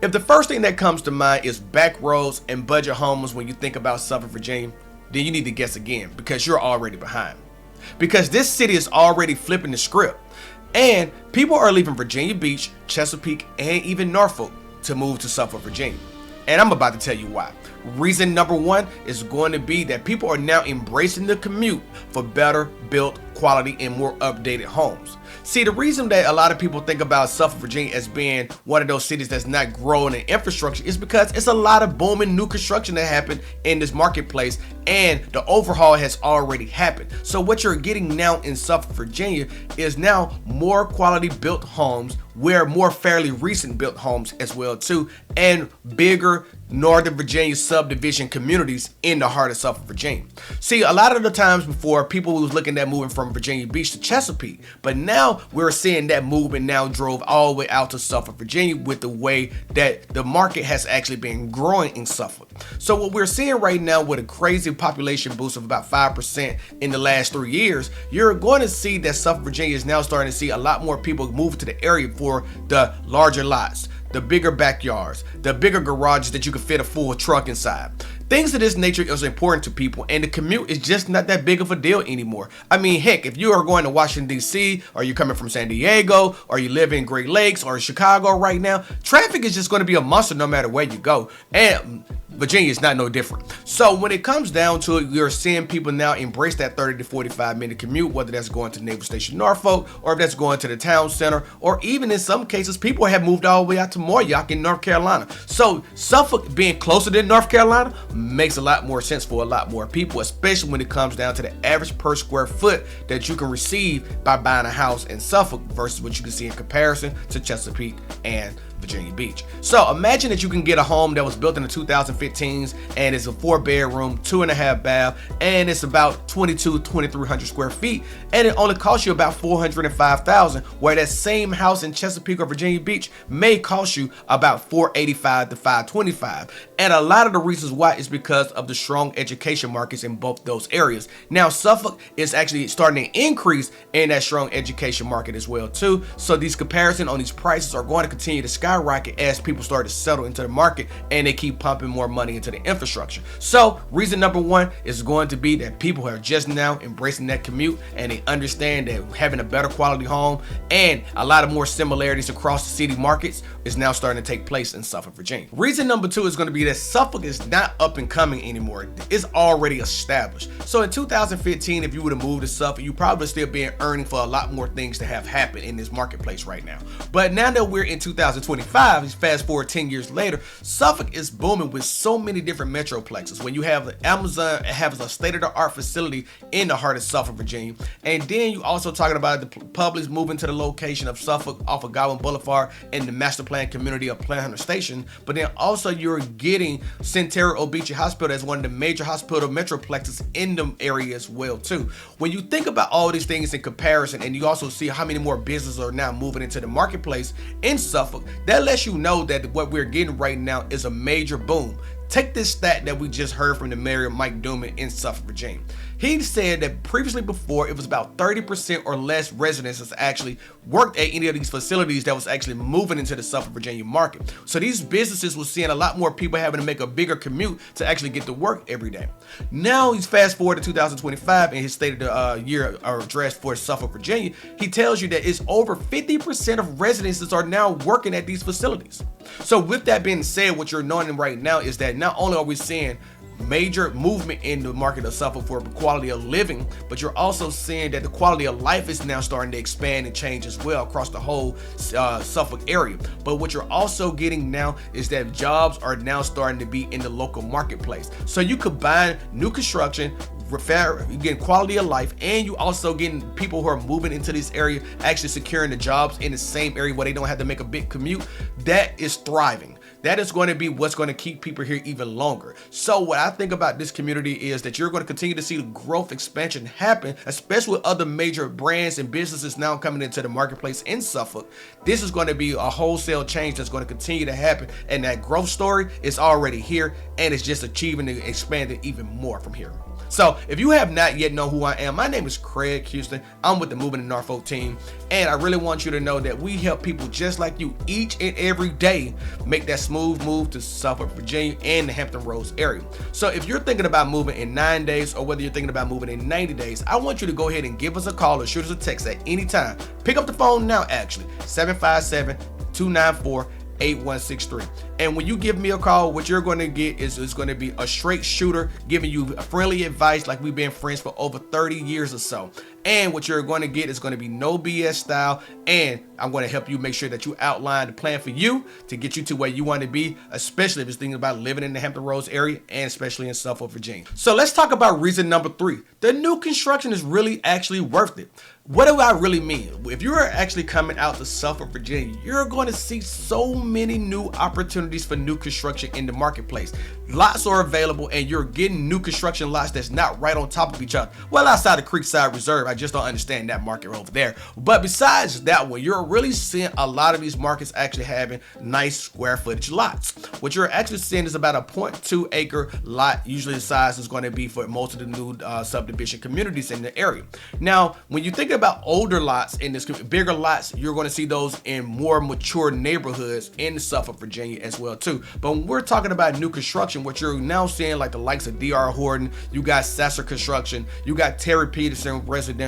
If the first thing that comes to mind is back roads and budget homes when you think about Suffolk, Virginia, then you need to guess again because you're already behind. Because this city is already flipping the script, and people are leaving Virginia Beach, Chesapeake, and even Norfolk to move to Suffolk, Virginia. And I'm about to tell you why. Reason number one is going to be that people are now embracing the commute for better built, quality, and more updated homes. See, the reason that a lot of people think about Suffolk, Virginia as being one of those cities that's not growing in infrastructure is because it's a lot of booming new construction that happened in this marketplace, and the overhaul has already happened. So what you're getting now in Suffolk, Virginia is now more quality built homes, where more fairly recent built homes as well too, and bigger Northern Virginia subdivision communities in the heart of Suffolk, Virginia. See, a lot of the times before, people was looking at moving from Virginia Beach to Chesapeake, but now we're seeing that movement now drove all the way out to Suffolk, Virginia, with the way that the market has actually been growing in Suffolk. So what we're seeing right now, with a crazy population boost of about 5% in the last 3 years, you're going to see that Suffolk, Virginia is now starting to see a lot more people move to the area for the larger lots, the bigger backyards, the bigger garages that you can fit a full truck inside. Things of this nature is important to people, and the commute is just not that big of a deal anymore. I mean, heck, if you are going to Washington, D.C., or you're coming from San Diego, or you live in Great Lakes or Chicago right now, traffic is just going to be a monster no matter where you go. And Virginia is not no different. So when it comes down to it, you're seeing people now embrace that 30 to 45 minute commute, whether that's going to Naval Station Norfolk, or if that's going to the town center, or even in some cases, people have moved all the way out to Mooryock in North Carolina. So Suffolk being closer than North Carolina makes a lot more sense for a lot more people, especially when it comes down to the average per square foot that you can receive by buying a house in Suffolk versus what you can see in comparison to Chesapeake and Virginia Beach. So imagine that you can get a home that was built in the 2015s, and it's a 4-bedroom, 2.5 bath, and it's about 2,300 square feet, and it only costs you about $405,000, where that same house in Chesapeake or Virginia Beach may cost you about $485,000 to $525,000. And a lot of the reasons why is because of the strong education markets in both those areas. Now Suffolk is actually starting to increase in that strong education market as well too. So these comparison on these prices are going to continue to skyrocket as people start to settle into the market and they keep pumping more money into the infrastructure. So reason number one is going to be that people are just now embracing that commute, and they understand that having a better quality home and a lot of more similarities across the city markets is now starting to take place in Suffolk, Virginia. Reason number two is going to be that Suffolk is not up and coming anymore. It's already established. So in 2015, if you would have moved to Suffolk, you probably still be earning for a lot more things to have happen in this marketplace right now. But now that we're in 2025, fast forward 10 years later, Suffolk is booming with so many different metroplexes. When you have Amazon has a state-of-the-art facility in the heart of Suffolk, Virginia, and then you also talking about the Publix moving to the location of Suffolk off of Godwin Boulevard in the master plan community of Planter Station. But then also you're getting Centera Obeche Hospital as one of the major hospital metroplexes in the area as well too. When you think about all these things in comparison, and you also see how many more businesses are now moving into the marketplace in Suffolk, that lets you know that what we're getting right now is a major boom. Take this stat that we just heard from the mayor, Mike Duman, in Suffolk, Virginia. He said that previously before, it was about 30% or less residents that actually worked at any of these facilities that was actually moving into the Suffolk, Virginia market. So these businesses were seeing a lot more people having to make a bigger commute to actually get to work every day. Now he's fast forward to 2025, and his state of the year address for Suffolk, Virginia, he tells you that it's over 50% of residents that are now working at these facilities. So with that being said, what you're knowing right now is that not only are we seeing major movement in the market of Suffolk for quality of living, but you're also seeing that the quality of life is now starting to expand and change as well across the whole Suffolk area. But what you're also getting now is that jobs are now starting to be in the local marketplace. So you combine new construction, you're getting quality of life, and you also getting people who are moving into this area actually securing the jobs in the same area where they don't have to make a big commute. That is thriving. That is going to be what's going to keep people here even longer. So what I think about this community is that you're going to continue to see the growth expansion happen, especially with other major brands and businesses now coming into the marketplace in Suffolk. This is going to be a wholesale change that's going to continue to happen, and that growth story is already here, and it's just achieving and expanding even more from here. So if you have not yet known who I am, my name is Craig Houston. I'm with the Moving to Norfolk team, and I really want you to know that we help people just like you each and every day make that smooth move to Suffolk, Virginia, and the Hampton Roads area. So if you're thinking about moving in 9 days, or whether you're thinking about moving in 90 days, I want you to go ahead and give us a call or shoot us a text at any time. Pick up the phone now, actually, 757-294-8163. And when you give me a call, what you're going to get is it's going to be a straight shooter giving you friendly advice like we've been friends for over 30 years or so. And what you're going to get is going to be no BS style, and I'm going to help you make sure that you outline the plan for you to get you to where you want to be, especially if it's thinking about living in the Hampton Roads area and especially in Suffolk, Virginia. So let's talk about reason number 3. The new construction is really actually worth it. What do I really mean? If you're actually coming out to Suffolk, Virginia, you're going to see so many new opportunities for new construction in the marketplace. Lots are available, and you're getting new construction lots that's not right on top of each other. Well, outside of Creekside Reserve, I just don't understand that market over there. But besides that one, you're really seeing a lot of these markets actually having nice square footage lots. What you're actually seeing is about a 0.2 acre lot. Usually the size is going to be for most of the new subdivision communities in the area. Now, when you think about older lots in this, bigger lots, you're going to see those in more mature neighborhoods in Suffolk, Virginia as well too. But when we're talking about new construction, what you're now seeing like the likes of D.R. Horton, you got Sasser Construction, you got Terry Peterson Residential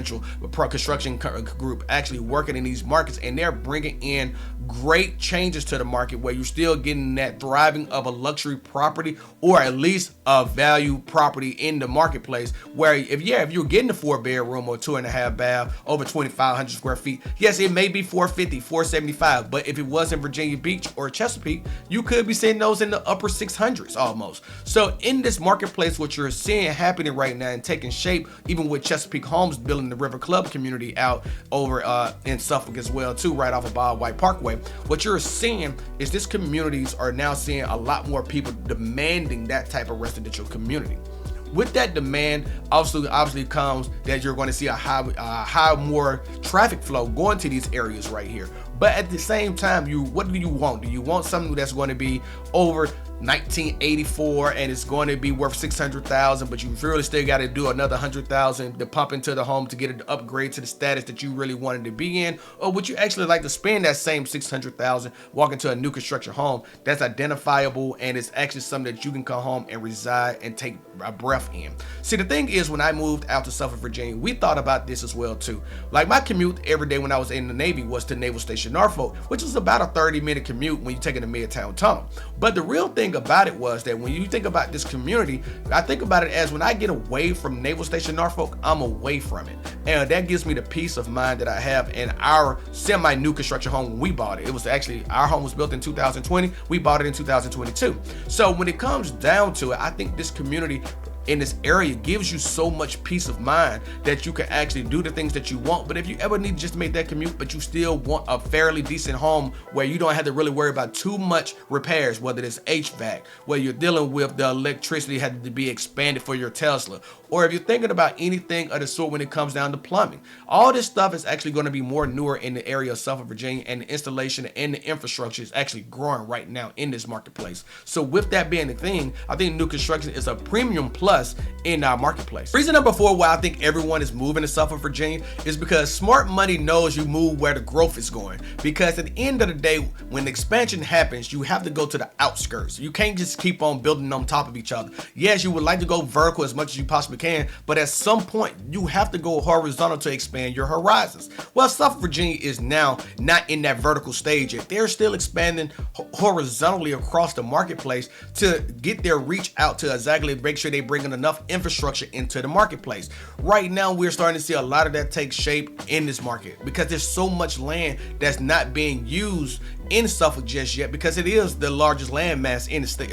Construction Group actually working in these markets, and they're bringing in great changes to the market where you're still getting that thriving of a luxury property, or at least a value property in the marketplace, where if you're getting a 4-bedroom or 2.5 bath over 2,500 square feet, yes, it may be 450, 475, but if it was in Virginia Beach or Chesapeake, you could be seeing those in the upper 600s almost. So in this marketplace, what you're seeing happening right now and taking shape, even with Chesapeake Homes building the River Club community out over in Suffolk as well too, right off of Bob White Parkway, what you're seeing is these communities are now seeing a lot more people demanding that type of residential community. With that demand, obviously comes that you're going to see a high more traffic flow going to these areas right here. But at the same time, what do you want? Do you want something that's going to be over 1984 and it's going to be worth $600,000, but you really still got to do another $100,000 to pump into the home to get it to upgrade to the status that you really wanted to be in? Or would you actually like to spend that same $600,000 walk into a new construction home that's identifiable and it's actually something that you can come home and reside and take a breath in? See, the thing is, when I moved out to Suffolk, Virginia, we thought about this as well too. Like my commute every day when I was in the Navy was to Naval Station Norfolk, which was about a 30-minute commute when you take it to Midtown Tunnel. But the real thing about it was that when you think about this community, I think about it as when I get away from Naval Station Norfolk, I'm away from it. And that gives me the peace of mind that I have in our semi-new construction home when we bought it. It was actually, our home was built in 2020. We bought it in 2022. So when it comes down to it, I think this community in this area gives you so much peace of mind that you can actually do the things that you want. But if you ever need just to make that commute, but you still want a fairly decent home where you don't have to really worry about too much repairs, whether it's HVAC, where you're dealing with the electricity had to be expanded for your Tesla, or if you're thinking about anything of the sort when it comes down to plumbing, all this stuff is actually going to be more newer in the area of Suffolk, Virginia, and the installation and the infrastructure is actually growing right now in this marketplace. So with that being the thing, I think new construction is a premium plus in our marketplace. Reason number 4 why I think everyone is moving to Suffolk, Virginia is because smart money knows you move where the growth is going. Because at the end of the day, when the expansion happens, you have to go to the outskirts. You can't just keep on building on top of each other. Yes, you would like to go vertical as much as you possibly can, but at some point you have to go horizontal to expand your horizons. Well, Suffolk, Virginia is now not in that vertical stage yet. They're still expanding horizontally across the marketplace to get their reach out to exactly make sure they bring in enough infrastructure into the marketplace. Right now, we're starting to see a lot of that take shape in this market because there's so much land that's not being used in Suffolk just yet, because it is the largest landmass in the state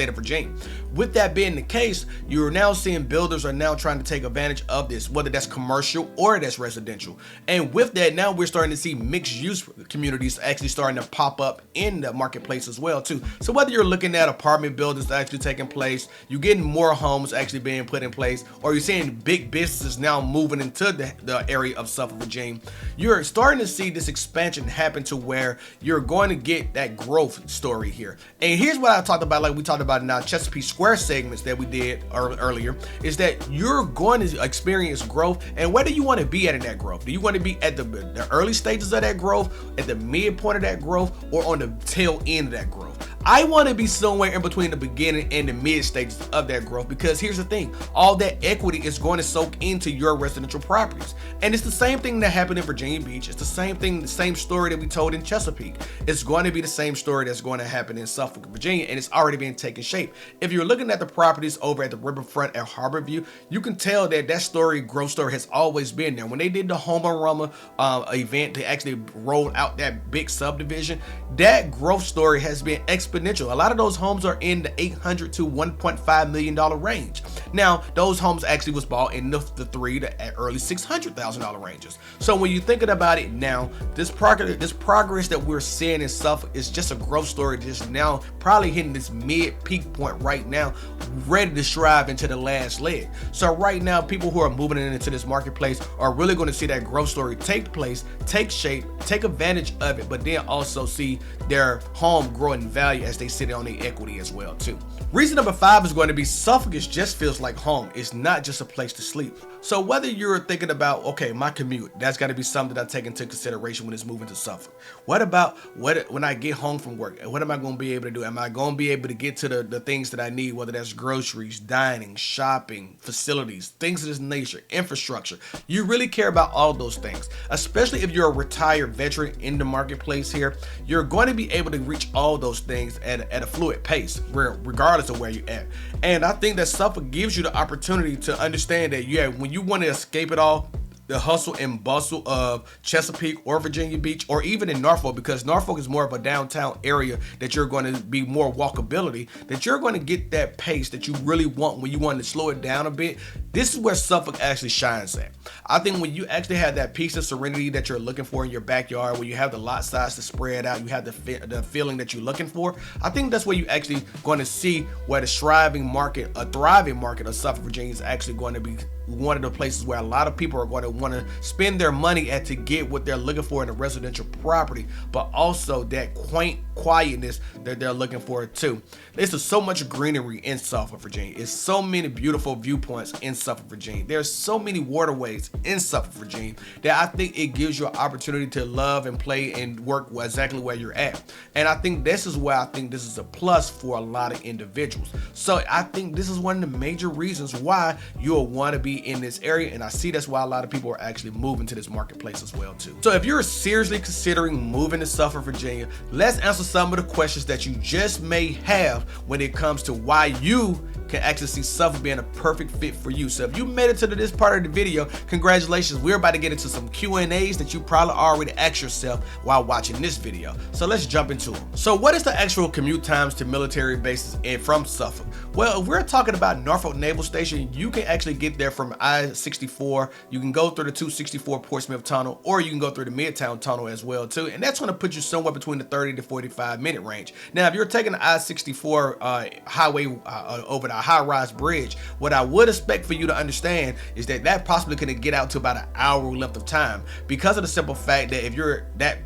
of Virginia. With that being the case, you're now seeing builders are now trying to take advantage of this, whether that's commercial or that's residential. And with that, now we're starting to see mixed use communities actually starting to pop up in the marketplace as well too. So whether you're looking at apartment buildings actually taking place, you're getting more homes actually being put in place, or you're seeing big businesses now moving into the area of Suffolk, Virginia, you're starting to see this expansion happen to where you're going to get that growth story here. And here's what I talked about, like we talked about in our Chesapeake Square segments that we did earlier, is that you're going to experience growth. And where do you want to be at in that growth? Do you want to be at the early stages of that growth, at the midpoint of that growth, or on the tail end of that growth? I want to be somewhere in between the beginning and the mid stages of that growth, because here's the thing, all that equity is going to soak into your residential properties. And it's the same thing that happened in Virginia Beach. It's the same thing, the same story that we told in Chesapeake. It's going to be the same story that's going to happen in Suffolk, Virginia, and it's already been taking shape. If you're looking at the properties over at the riverfront at Harborview, you can tell that growth story has always been there. When they did the Home Run event, they actually rolled out that big subdivision. That growth story has been exponential. A lot of those homes are in the $800,000 to $1.5 million range. Now, those homes actually was bought in the $300,000 to early $600,000 ranges. So when you're thinking about it now, this progress that we're seeing in Suffolk is just a growth story, just now probably hitting this mid-peak point right now, ready to strive into the last leg. So right now, people who are moving into this marketplace are really going to see that growth story take place, take shape, take advantage of it, but then also see their home grow in value as they sit on the equity as well too. Reason number 5 is going to be Suffolk just feels like home. It's not just a place to sleep. So whether you're thinking about, okay, my commute, that's got to be something that I take into consideration when it's moving to Suffolk. What about when I get home from work? What am I going to be able to do? Am I going to be able to get to the things that I need, whether that's groceries, dining, shopping, facilities, things of this nature, infrastructure? You really care about all those things, especially if you're a retired veteran in the marketplace here. You're going to be able to reach all those things at a fluid pace, regardless of where you're at. And I think that Suffolk gives you the opportunity to understand that, yeah, when you want to escape it all, the hustle and bustle of Chesapeake or Virginia Beach, or even in Norfolk, because Norfolk is more of a downtown area that you're going to be more walkability, that you're going to get that pace that you really want when you want to slow it down a bit. This is where Suffolk actually shines at. I think when you actually have that peace of serenity that you're looking for in your backyard, where you have the lot size to spread out, you have the feeling that you're looking for, I think that's where you actually going to see where the thriving market of Suffolk, Virginia is actually going to be one of the places where a lot of people are going to want to spend their money at to get what they're looking for in a residential property, but also that quaint quietness that they're looking for too. There's so much greenery in Suffolk, Virginia. It's so many beautiful viewpoints in Suffolk, Virginia. There's so many waterways in Suffolk, Virginia, that I think it gives you an opportunity to love and play and work exactly where you're at. And I think this is why I think this is a plus for a lot of individuals. So I think this is one of the major reasons why you'll want to be in this area, and I see that's why a lot of people are actually moving to this marketplace as well too. So if you're seriously considering moving to Suffolk, Virginia, let's answer some of the questions that you just may have when it comes to why you can actually see Suffolk being a perfect fit for you. So if you made it to this part of the video, congratulations. We're about to get into some Q&As that you probably already asked yourself while watching this video. So let's jump into them. So what is the actual commute times to military bases and from Suffolk? Well, if we're talking about Norfolk Naval Station, you can actually get there from I-64. You can go through the 264 Portsmouth Tunnel, or you can go through the Midtown Tunnel as well too. And that's going to put you somewhere between the 30 to 45 minute range. Now, if you're taking the I-64 highway over the high-rise bridge, what I would expect for you to understand is that that possibly could get out to about an hour length of time, because of the simple fact that if you're that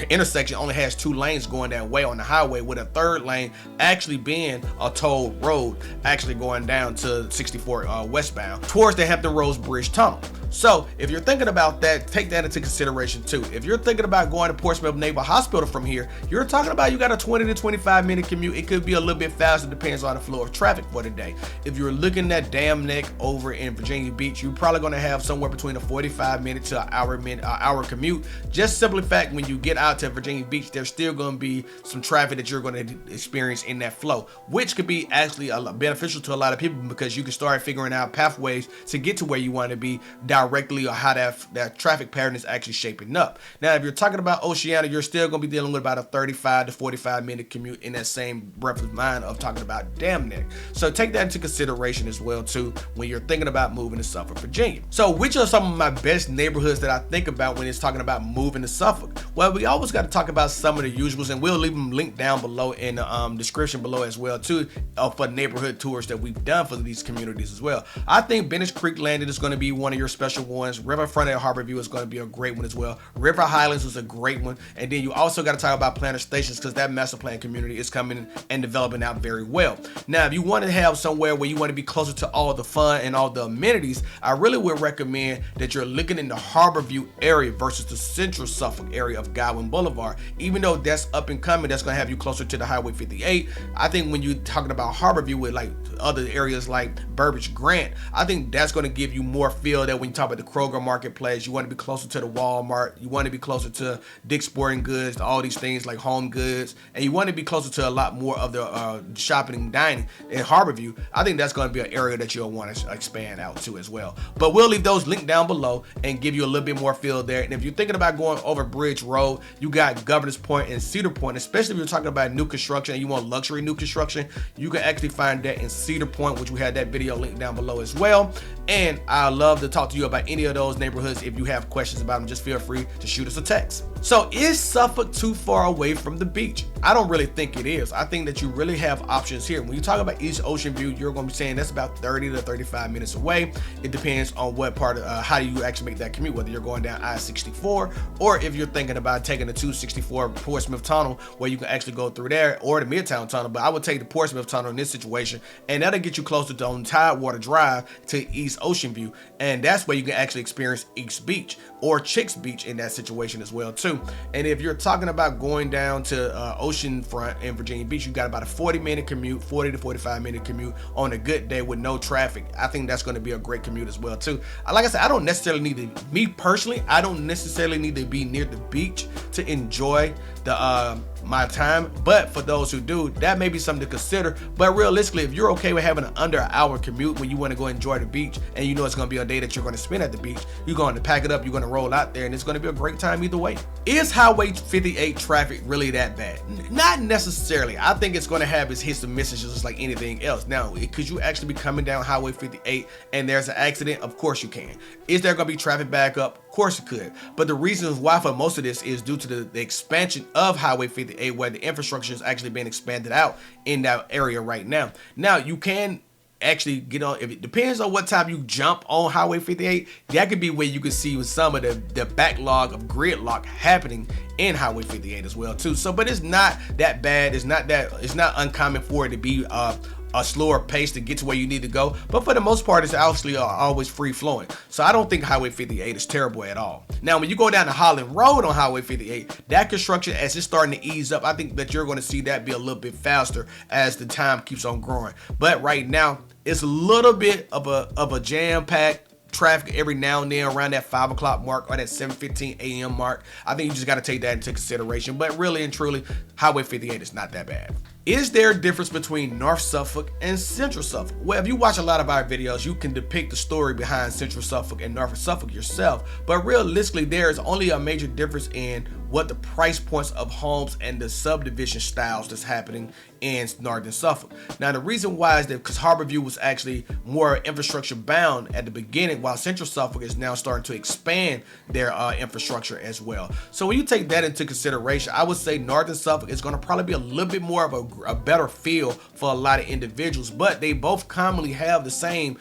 intersection only has 2 lanes going that way on the highway, with a 3rd lane actually being a tolled road actually going down to 64 westbound towards the Hampton Roads Bridge Tunnel. So if you're thinking about that, take that into consideration too. If you're thinking about going to Portsmouth Naval Hospital from here, you're talking about you got a 20 to 25 minute commute. It could be a little bit faster, depends on the flow of traffic for the day. If you're looking at Dam Neck over in Virginia Beach, you're probably going to have somewhere between a 45 minute to an hour commute. Just simply fact, when you get out to Virginia Beach, there's still going to be some traffic that you're going to experience in that flow, which could be actually beneficial to a lot of people, because you can start figuring out pathways to get to where you want to be directly, or how that traffic pattern is actually shaping up. Now, if you're talking about Oceana, you're still going to be dealing with about a 35 to 45 minute commute in that same breath of mind of talking about Dam Neck. So take that into consideration as well too when you're thinking about moving to Suffolk, Virginia. So which are some of my best neighborhoods that I think about when it's talking about moving to Suffolk? Well, we always got to talk about some of the usuals, and we'll leave them linked down below in the description below as well too, for neighborhood tours that we've done for these communities as well. I think Bennett Creek Landing is going to be one of your special special ones. Riverfront at Harborview is going to be a great one as well. River Highlands was a great one. And then you also got to talk about Planter Stations, because that master plan community is coming and developing out very well. Now, if you want to have somewhere where you want to be closer to all the fun and all the amenities, I really would recommend that you're looking in the Harborview area versus the central Suffolk area of Godwin Boulevard. Even though that's up and coming, that's going to have you closer to the Highway 58. I think when you're talking about Harborview with like other areas like Burbage Grant, I think that's going to give you more feel that when you talk about the Kroger Marketplace, you want to be closer to the Walmart, you want to be closer to Dick's Sporting Goods, all these things like Home Goods, and you want to be closer to a lot more of the shopping and dining in Harborview. I think that's going to be an area that you'll want to expand out to as well. But we'll leave those linked down below and give you a little bit more feel there. And if you're thinking about going over Bridge Road, you got Governor's Point and Cedar Point, especially if you're talking about new construction and you want luxury new construction, you can actually find that in Cedar Point, which we had that video linked down below as well. And I love to talk to you about any of those neighborhoods. If you have questions about them, just feel free to shoot us a text. So is Suffolk too far away from the beach? I don't really think it is. I think that you really have options here. When you talk about East Ocean View, you're going to be saying that's about 30 to 35 minutes away. It depends on what part of how you actually make that commute, whether you're going down I-64 or if you're thinking about taking the 264 Portsmouth Tunnel, where you can actually go through there, or the Midtown Tunnel. But I would take the Portsmouth Tunnel in this situation, and that'll get you closer to on Tidewater Drive to East Ocean View, and that's where you can actually experience East Beach or Chicks Beach in that situation as well too. And if you're talking about going down to Oceanfront in Virginia Beach, you got about a 40-minute commute, 40 to 45-minute commute on a good day with no traffic. I think that's going to be a great commute as well too. Like I said, I don't necessarily need to, me personally, I don't necessarily need to be near the beach to enjoy the my time, but for those who do, that may be something to consider. But realistically, if you're okay with having an under an hour commute when you want to go enjoy the beach, and you know it's going to be a day that you're going to spend at the beach, you're going to pack it up, you're going to roll out there, and it's going to be a great time either way. Is Highway 58 traffic really that bad? Not necessarily. I think it's going to have its hits and misses just like anything else. Now, could you actually be coming down Highway 58 and there's an accident? Of course you can. Is there going to be traffic backup? Of course it could. But the reasons why for most of this is due to the expansion of Highway 58, where the infrastructure is actually being expanded out in that area right now. Now, you can actually get on, if it depends on what time you jump on Highway 58, that could be where you can see some of the backlog of gridlock happening in Highway 58 as well too. So, but it's not that bad. It's not uncommon for it to be a slower pace to get to where you need to go, but for the most part, it's actually always free flowing. So I don't think Highway 58 is terrible at all. Now, when you go down to Holland Road on Highway 58, that construction, as it's starting to ease up, I think that you're going to see that be a little bit faster as the time keeps on growing. But right now, it's a little bit of a jam-packed traffic every now and then around that 5 o'clock mark or that 7:15 a.m. mark. I think you just got to take that into consideration. But really and truly, Highway 58 is not that bad. Is there a difference between North Suffolk and Central Suffolk? Well, if you watch a lot of our videos, you can depict the story behind Central Suffolk and North Suffolk yourself. But realistically, there is only a major difference in what the price points of homes and the subdivision styles that's happening in Northern Suffolk. Now, the reason why is that because Harborview was actually more infrastructure bound at the beginning, while Central Suffolk is now starting to expand their infrastructure as well. So when you take that into consideration, I would say Northern Suffolk is going to probably be a little bit more of a better feel for a lot of individuals, but they both commonly have the same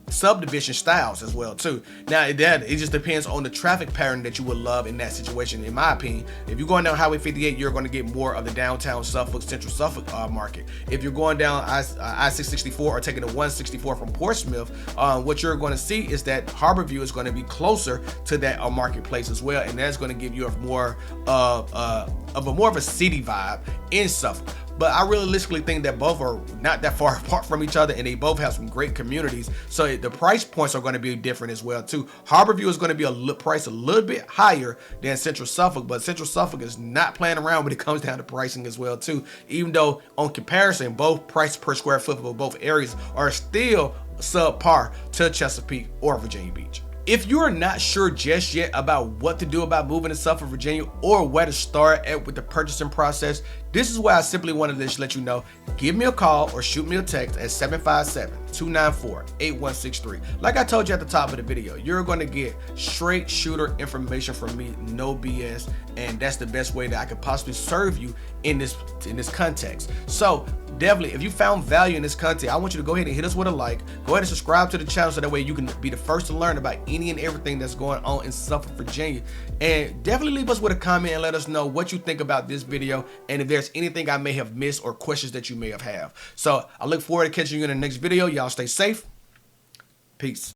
subdivision styles as well too. Now it just depends on the traffic pattern that you would love in that situation. In my opinion, if you're going down Highway 58, you're going to get more of the downtown Suffolk, Central Suffolk market. If you're going down I-664 or taking the 164 from Portsmouth, what you're going to see is that Harborview is going to be closer to that marketplace as well, and that's going to give you a more of a city vibe in Suffolk. But I realistically think that both are not that far apart from each other, and they both have some great communities. So the price points are going to be different as well too. Harborview is going to be priced a little bit higher than Central Suffolk, but Central Suffolk is not playing around when it comes down to pricing as well too. Even though on comparison, both price per square foot for both areas are still subpar to Chesapeake or Virginia Beach. If you are not sure just yet about what to do about moving to Suffolk, Virginia, or where to start at with the purchasing process, This is why I simply wanted to just let you know, give me a call or shoot me a text at 757-294-8163. Like I told you at the top of the video, you're going to get straight shooter information from me, no BS, and that's the best way that I could possibly serve you in this context. So definitely, if you found value in this content, I want you to go ahead and hit us with a like, go ahead and subscribe to the channel so that way you can be the first to learn about any and everything that's going on in Suffolk, Virginia. And definitely leave us with a comment and let us know what you think about this video and if there's anything I may have missed or questions that you may have. So I look forward to catching you in the next video. Y'all stay safe. Peace.